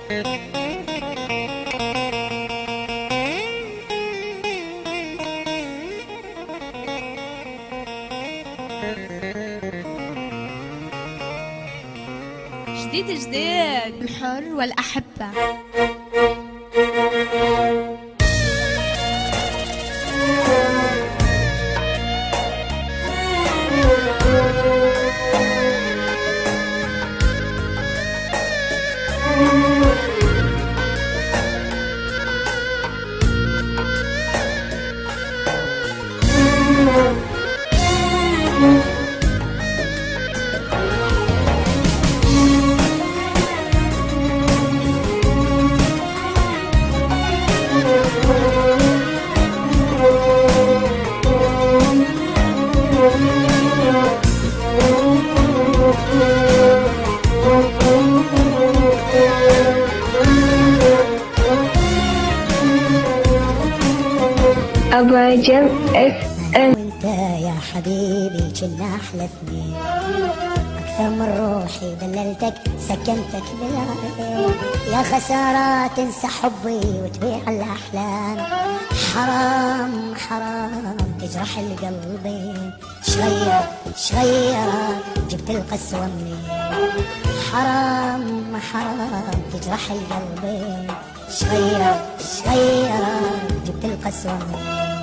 جديد جديد الحر والأحبة. أبو عجم FM. وانت يا حبيبي كنا أحلى اثنين، أكثر من روحي دللتك سكنتك بالعين. يا خسارة تنسى حبي وتبيع الأحلام، حرام حرام تجرح القلبين. شغير جبت القسوة منين؟ حرام حرام تجرح القلبين. شغير جبت القسوة منين؟